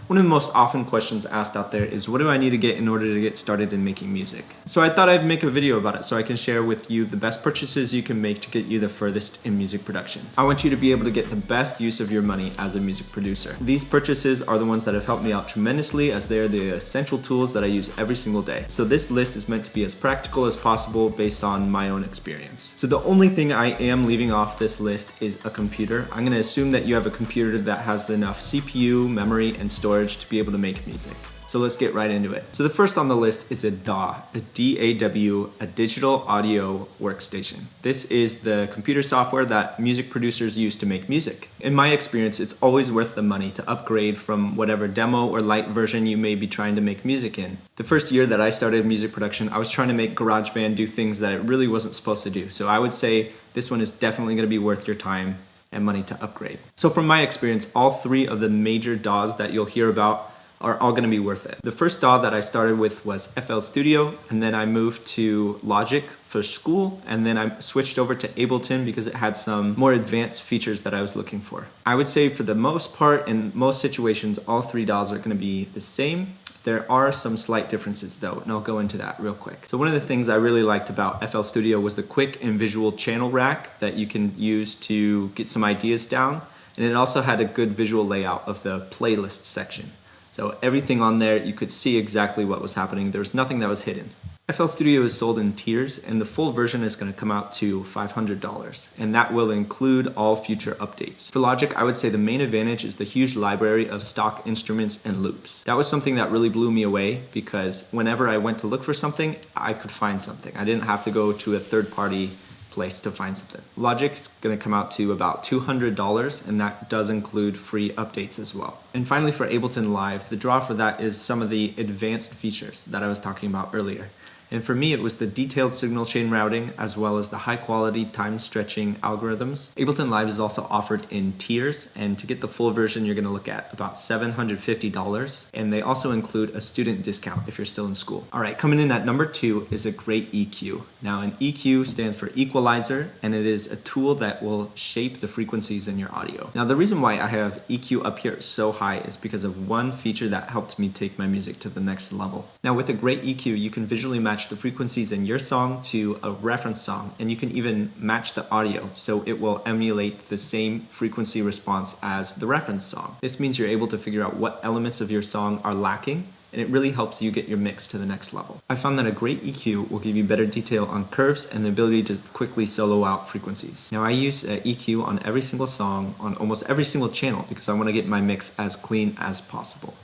One of the most often questions asked out there is, what do I need to get in order to get started in making music? So I thought I'd make a video about it so I can share with you the best purchases you can make to get you the furthest in music production. I want you to be able to get the best use of your money as a music producer. These purchases are the ones that have helped me out tremendously, as they are the essential tools that I use every single day. So this list is meant to be as practical as possible based on my own experience. So the only thing I am leaving off this list is a computer. I'm going to assume that you have a computer that has enough CPU, memory, and storage to be able to make music. So let's get right into it. So the first on the list is a DAW, a D-A-W, a digital audio workstation. This is the computer software that music producers use to make music. In my experience, it's always worth the money to upgrade from whatever demo or light version you may be trying to make music in. The first year that I started music production, I was trying to make GarageBand do things that it really wasn't supposed to do. So I would say this one is definitely going to be worth your time and money to upgrade. So from my experience, all three of the major DAWs that you'll hear about are all going to be worth it. The first DAW that I started with was FL Studio, and then I moved to Logic for school, and then I switched over to Ableton because it had some more advanced features that I was looking for. I would say for the most part, in most situations, all three DAWs are going to be the same. There are some slight differences though, and I'll go into that real quick. So one of the things I really liked about FL Studio was the quick and visual channel rack that you can use to get some ideas down. And it also had a good visual layout of the playlist section. So everything on there, you could see exactly what was happening. There was nothing that was hidden. FL Studio is sold in tiers, and the full version is going to come out to $500, and that will include all future updates. For Logic, I would say the main advantage is the huge library of stock instruments and loops. That was something that really blew me away, because whenever I went to look for something, I could find something. I didn't have to go to a third-party place to find something. Logic is going to come out to about $200, and that does include free updates as well. And finally, for Ableton Live, the draw for that is some of the advanced features that I was talking about earlier. And for me, it was the detailed signal chain routing as well as the high quality time stretching algorithms. Ableton Live is also offered in tiers, and to get the full version, you're going to look at about $750. And they also include a student discount if you're still in school. All right, coming in at number 2 is a great EQ. Now, an EQ stands for equalizer, and it is a tool that will shape the frequencies in your audio. Now, the reason why I have EQ up here so high is because of one feature that helped me take my music to the next level. Now, with a great EQ, you can visually match the frequencies in your song to a reference song, and you can even match the audio so it will emulate the same frequency response as the reference song. This means you're able to figure out what elements of your song are lacking, and it really helps you get your mix to the next level. I found that a great EQ will give you better detail on curves and the ability to quickly solo out frequencies. Now, I use an EQ on every single song on almost every single channel because I want to get my mix as clean as possible.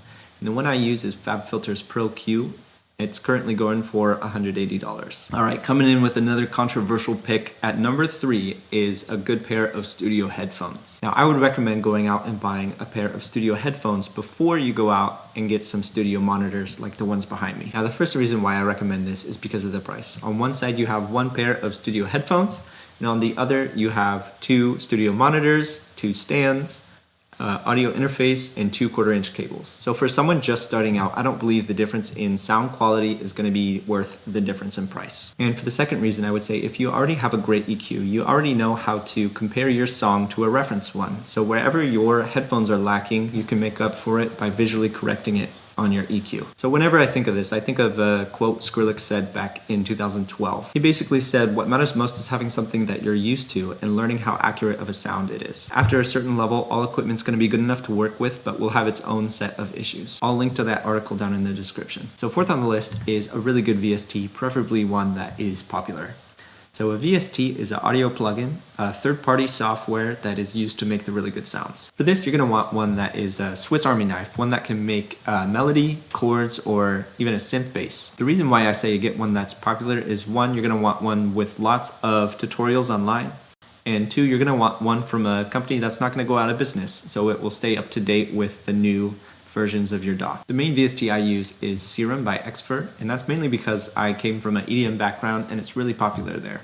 And the one I use is FabFilter's Pro Q. It's currently going for $180. All right, coming in with another controversial pick at number 3 is a good pair of studio headphones. Now, I would recommend going out and buying a pair of studio headphones before you go out and get some studio monitors like the ones behind me. Now, the first reason why I recommend this is because of the price. On one side, you have one pair of studio headphones, and on the other, you have 2 studio monitors, 2 stands, audio interface, and 2 1/4-inch cables. So for someone just starting out, I don't believe the difference in sound quality is going to be worth the difference in price. And for the second reason, I would say if you already have a great EQ, you already know how to compare your song to a reference one. So wherever your headphones are lacking, you can make up for it by visually correcting it on your EQ. So whenever I think of this, I think of a quote Skrillex said back in 2012. He basically said, what matters most is having something that you're used to and learning how accurate of a sound it is. After a certain level, all equipment's going to be good enough to work with, but will have its own set of issues. I'll link to that article down in the description. So fourth on the list is a really good VST, preferably one that is popular. So a VST is an audio plugin, a third-party software that is used to make the really good sounds. For this, you're going to want one that is a Swiss Army knife, one that can make melody, chords, or even a synth bass. The reason why I say you get one that's popular is 1, you're going to want one with lots of tutorials online, and 2, you're going to want one from a company that's not going to go out of business, so it will stay up to date with the new versions of your DAW. The main VST I use is Serum by Xfer, and that's mainly because I came from an EDM background and it's really popular there.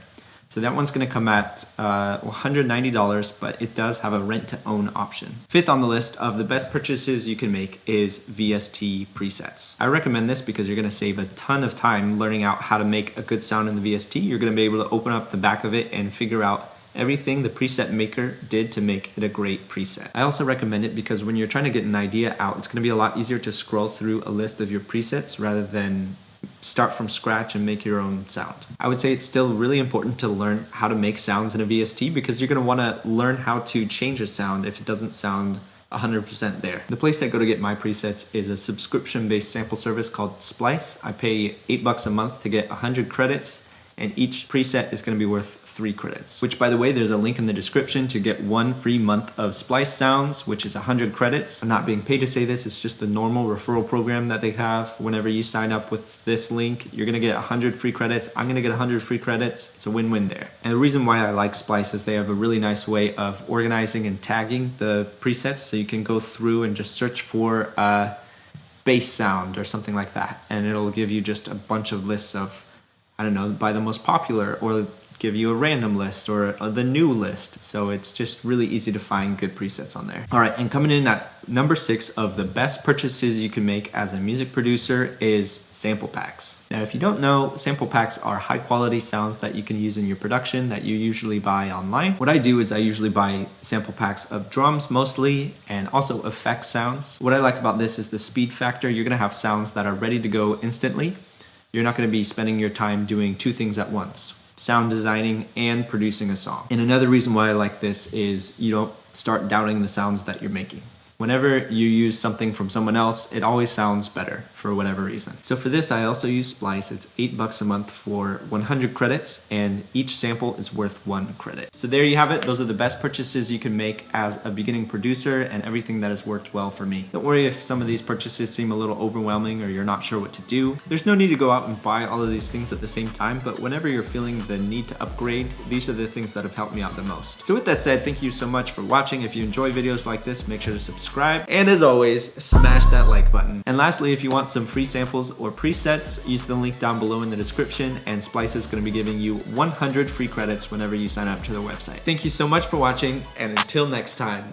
So that one's going to come at $190, but it does have a rent-to-own option. Fifth on the list of the best purchases you can make is VST Presets. I recommend this because you're going to save a ton of time learning out how to make a good sound in the VST. You're going to be able to open up the back of it and figure out everything the preset maker did to make it a great preset. I also recommend it because when you're trying to get an idea out, it's going to be a lot easier to scroll through a list of your presets rather than start from scratch and make your own sound. I would say it's still really important to learn how to make sounds in a VST because you're going to want to learn how to change a sound if it doesn't sound 100% there. The place I go to get my presets is a subscription-based sample service called Splice. I pay $8 a month to get 100 credits, and each preset is going to be worth 3 credits. Which, by the way, there's a link in the description to get 1 free month of Splice sounds, which is 100 credits. I'm not being paid to say this, it's just the normal referral program that they have. Whenever you sign up with this link, you're gonna get 100 free credits. I'm gonna get 100 free credits. It's a win-win there. And the reason why I like Splice is they have a really nice way of organizing and tagging the presets, so you can go through and just search for a bass sound or something like that, and it'll give you just a bunch of lists of, I don't know, by the most popular, or give you a random list or the new list. So it's just really easy to find good presets on there. All right, and coming in at number 6 of the best purchases you can make as a music producer is sample packs. Now, if you don't know, sample packs are high quality sounds that you can use in your production that you usually buy online. What I do is I usually buy sample packs of drums mostly, and also effect sounds. What I like about this is the speed factor. You're gonna have sounds that are ready to go instantly. You're not going to be spending your time doing 2 things at once, sound designing and producing a song. And another reason why I like this is you don't start doubting the sounds that you're making. Whenever you use something from someone else, it always sounds better for whatever reason. So for this, I also use Splice. It's $8 a month for 100 credits, and each sample is worth 1 credit. So there you have it. Those are the best purchases you can make as a beginning producer, and everything that has worked well for me. Don't worry if some of these purchases seem a little overwhelming or you're not sure what to do. There's no need to go out and buy all of these things at the same time, but whenever you're feeling the need to upgrade, these are the things that have helped me out the most. So with that said, thank you so much for watching. If you enjoy videos like this, make sure to subscribe. And as always, smash that like button. And lastly, if you want some free samples or presets, use the link down below in the description, and Splice is going to be giving you 100 free credits whenever you sign up to their website. Thank you so much for watching, and until next time.